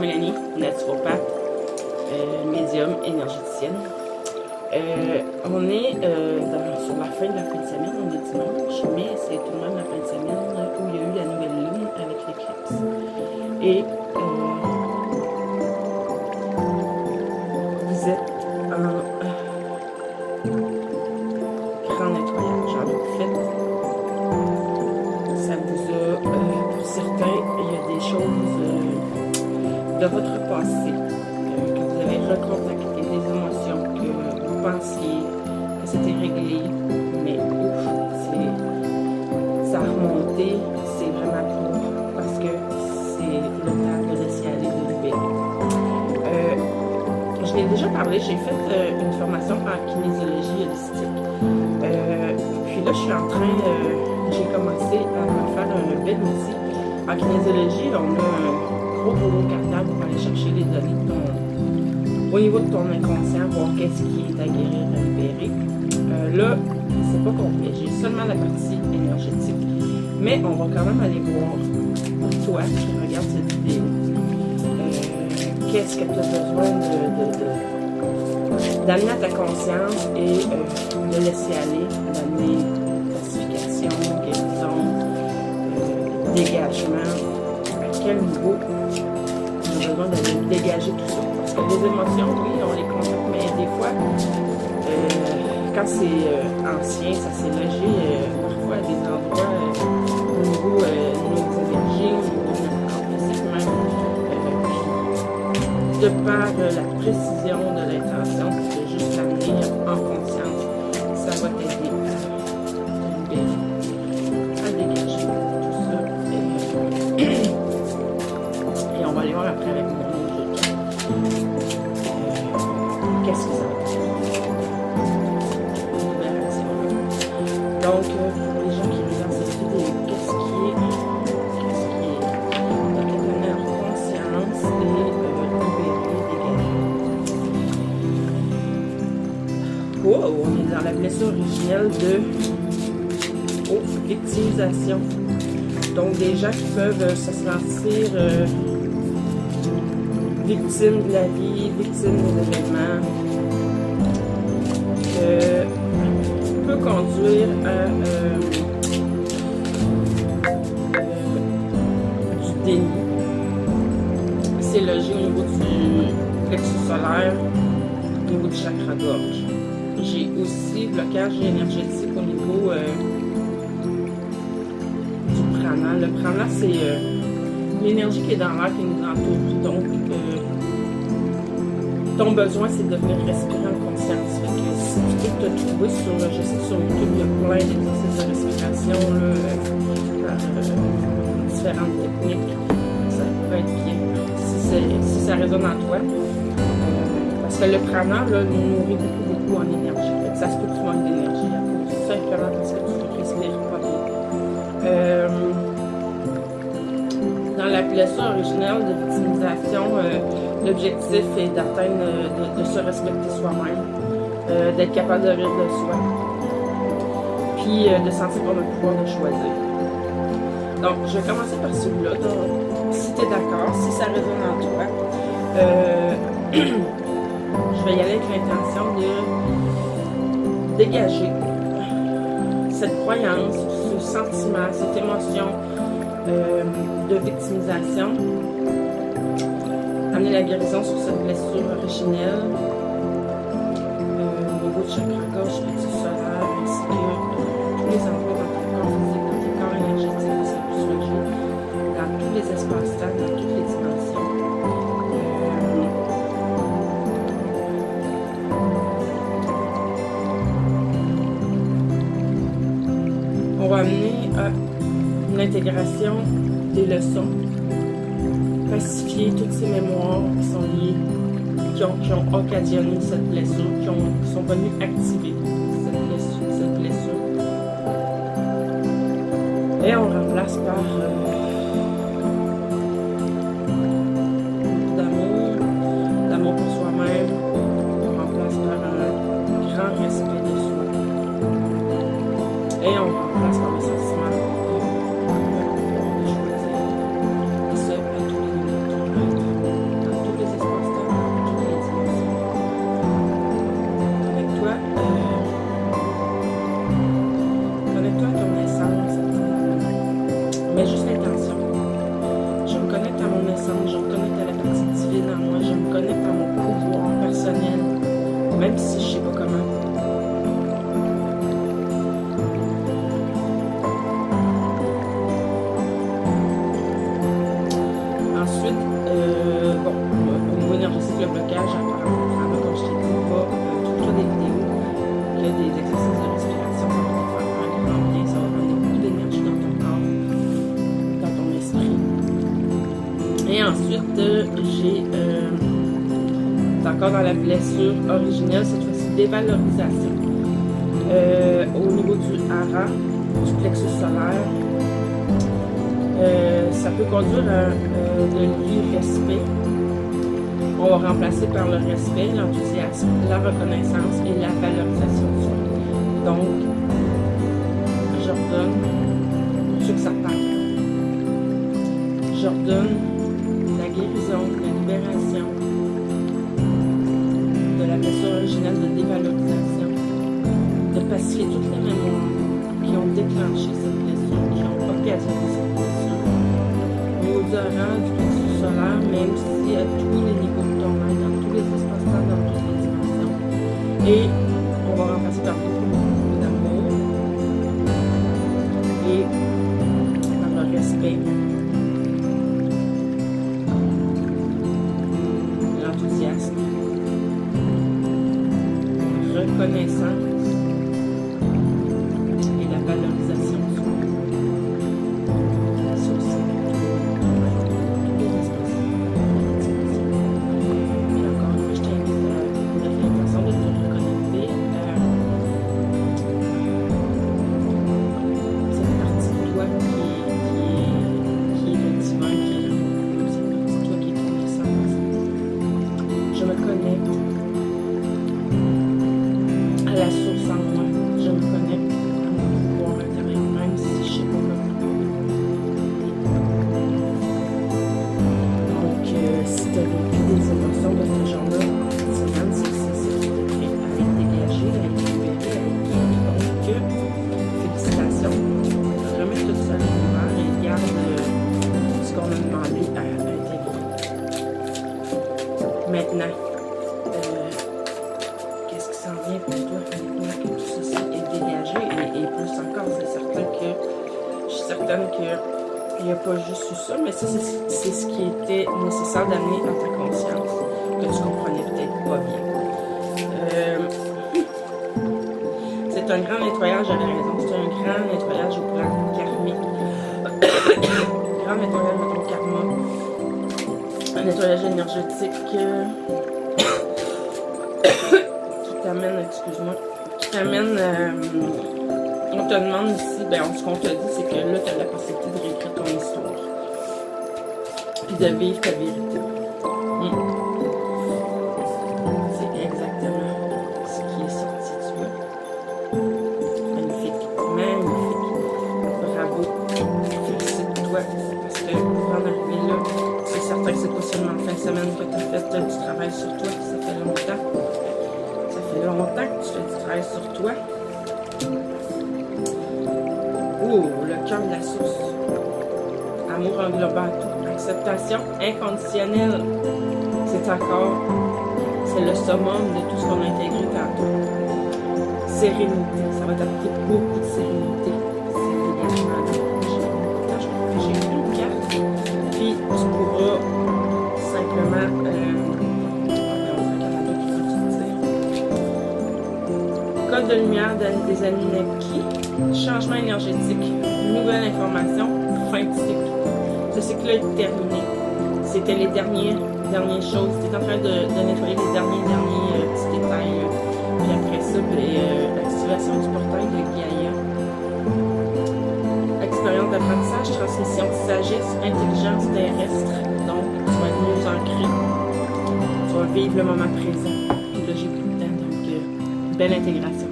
Mélanie, naturopathe, médium, énergéticienne. On est sur la fin de semaine, on est dimanche, mais c'est tout de même la fin de semaine où il y a eu la nouvelle lune avec l'éclipse. Et vous êtes en grand nettoyage. Alors, ça vous a, pour certains, il y a des choses de votre passé que vous avez recontacté, des émotions que vous pensiez que c'était réglé, mais ouf, ça a remonté, c'est vraiment pour, parce que c'est le temps de laisser aller, de libérer. Je l'ai déjà parlé, j'ai fait une formation en kinésiologie holistique. Puis là, je suis en train, j'ai commencé à faire un bel outil. En kinésiologie, on a un gros cartable pour aller chercher les données au niveau de ton inconscient, voir qu'est-ce qui est à guérir, à libérer. Là, c'est pas complet, j'ai seulement la partie énergétique. Mais on va quand même aller voir, pour toi qui regarde cette vidéo, qu'est-ce que tu as besoin d'amener à ta conscience et de laisser aller, d'amener pacification, guérison, dégagement. À quel niveau on a besoin de dégager tout ça? Parce que les émotions, oui, on les contacte, mais des fois, quand c'est ancien, ça s'est logé parfois à des endroits au niveau de nos énergies, au niveau de notre corps physique même. De par la précision de l'intention, de juste l'amener en conscience, ça va t'aider à libérer, à dégager tout ça. Et on va aller voir après avec mon logique. Qu'est-ce que ça va faire? Libération. Donc, pour les gens qui regardent cette vidéo, qu'est-ce qui est donc amener en conscience et wow, on est dans la blessure originelle de victimisation. Donc des gens qui peuvent se sentir victimes de la vie, victimes des événements, peut conduire à du déni. C'est logé au niveau du plexus solaire, au niveau du chakra gorge. J'ai aussi blocage énergétique au niveau du prana. Le prana, c'est l'énergie qui est dans l'air qui nous entoure. Donc, ton besoin, c'est de venir respirer en conscience. Fait que si tu peux te trouver sur, je sais que sur YouTube, il y a plein d'exercices de respiration, par différentes techniques. Ça pourrait être bien si ça résonne en toi. Parce que le prana, là, nous nourrit beaucoup en énergie. Fait que ça se peut que tu manques d'énergie à cause simplement parce que tu ne respires pas bien. Dans la blessure originelle de victimisation, l'objectif est d'atteindre, de se respecter soi-même, d'être capable de rire de soi, puis de sentir qu'on a le pouvoir de choisir. Donc, je vais commencer par celui-là. Donc, si tu es d'accord, si ça résonne en toi, je vais y aller avec l'intention de dégager cette croyance, ce sentiment, cette émotion de victimisation, amener la guérison sur cette blessure originelle au niveau du chakra gorge, plexus solaire, ainsi que tous les endroits dans ton corps physique, dans ton corps énergétique, ça peut se loger dans tous les espaces-temps, dans toutes les dimensions. On va amener à l'intégration des leçons, pacifier toutes ces mémoires qui sont liées, qui ont occasionné cette blessure, qui sont venues activer cette blessure. Et on remplace par d'amour pour soi-même, on remplace par un grand respect de soi. Et on remplace par le sentiment de choisir, et ce, à tous les niveaux de ton être. puissance, je me connecte à la partie divine en moi, je me connecte à mon pouvoir personnel, même si je ne sais pas comment. Ensuite, bon, au niveau énergétique, le blocage, apparemment, comme je t'ai dit, va tout des vidéos, il y a des exercices de respiration, ça va te faire un grand bien, ça va donner beaucoup d'énergie dans ton corps, dans ton esprit. Et ensuite, j'ai encore dans la blessure originelle, cette fois-ci dévalorisation. Au niveau du hara, du plexus solaire, ça peut conduire à de l'irrespect. On va remplacer par le respect, l'enthousiasme, la reconnaissance et la valorisation de soi. Donc, j'ordonne, pour ceux que ça parle, j'ordonne la guérison, la libération de la blessure originelle de dévalorisation, de pacifier toutes les mémoires qui ont déclenché cette blessure, qui ont occasionné cette blessure. Au niveau du rang, du plexus solaire, mais aussi à tous les niveaux de ton être, dans tous les espaces-temps, dans toutes les dimensions. Et on va remplacer par beaucoup d'amour et par le respect, l'enthousiasme, la reconnaissance et la valorisation de soi. Ça aussi, tous les espaces. Et encore une fois, je t'invite à une façon de te reconnecter à cette partie de toi qui est le divin, qui est l'amour, cette partie de toi qui est ton essence. Je me connecte à la source en moi. Je me connecte à mon pouvoir intérieur, même si je ne sais pas comment. Donc, si tu as vécu des émotions de ce genre-là en cette semaine, c'est que tu es prêt à être dégagé, à être libéré, à être guéri. Donc, félicitations. Remets tout ça à l'univers et garde ce qu'on a demandé à intégrer. Maintenant, qu'est-ce qui s'en vient pour toi maintenant que tout ceci est dégagé et plus encore, je suis certaine qu'il n'y a pas juste eu ça, mais ça c'est ce qui était nécessaire d'amener à ta conscience, que tu comprenais peut-être pas bien. C'est un grand nettoyage, j'avais raison, c'est un grand nettoyage au plan karmique. Grand nettoyage de ton karma, un nettoyage énergétique qui t'amène, excuse-moi, qui t'amène, on te demande ici, ce qu'on te dit, c'est que là, tu as la possibilité de réécrire ton histoire, puis de vivre ta vérité. C'est exactement ce qui est sorti, tu vois. Magnifique, magnifique. Bravo, félicite-toi, parce que pour en arriver là, c'est certain que c'est pas seulement en fin de semaine que tu as fait du travail sur toi, ça fait longtemps. Ça fait longtemps que tu fais du travail sur toi. Oh, le cœur de la source. Amour englobant tout. Acceptation inconditionnelle. C'est le summum de tout ce qu'on a intégré tantôt. Sérénité. Ça va t'apporter beaucoup de sérénité. C'est également j'ai une carte. Puis tu pourras simplement code de lumière des Anunnaki, changement énergétique, nouvelle information, fin de cycle. Ce cycle-là est terminé. C'était les dernières choses. Tu es en train de nettoyer les derniers petits détails. Puis après ça, l'activation du portail de Gaïa. Expérience d'apprentissage, transmission de sagesse, intelligence terrestre. Donc, tu vas être mieux ancré. Tu vas vivre le moment présent. Puis là, j'ai plus de temps, donc belle intégration.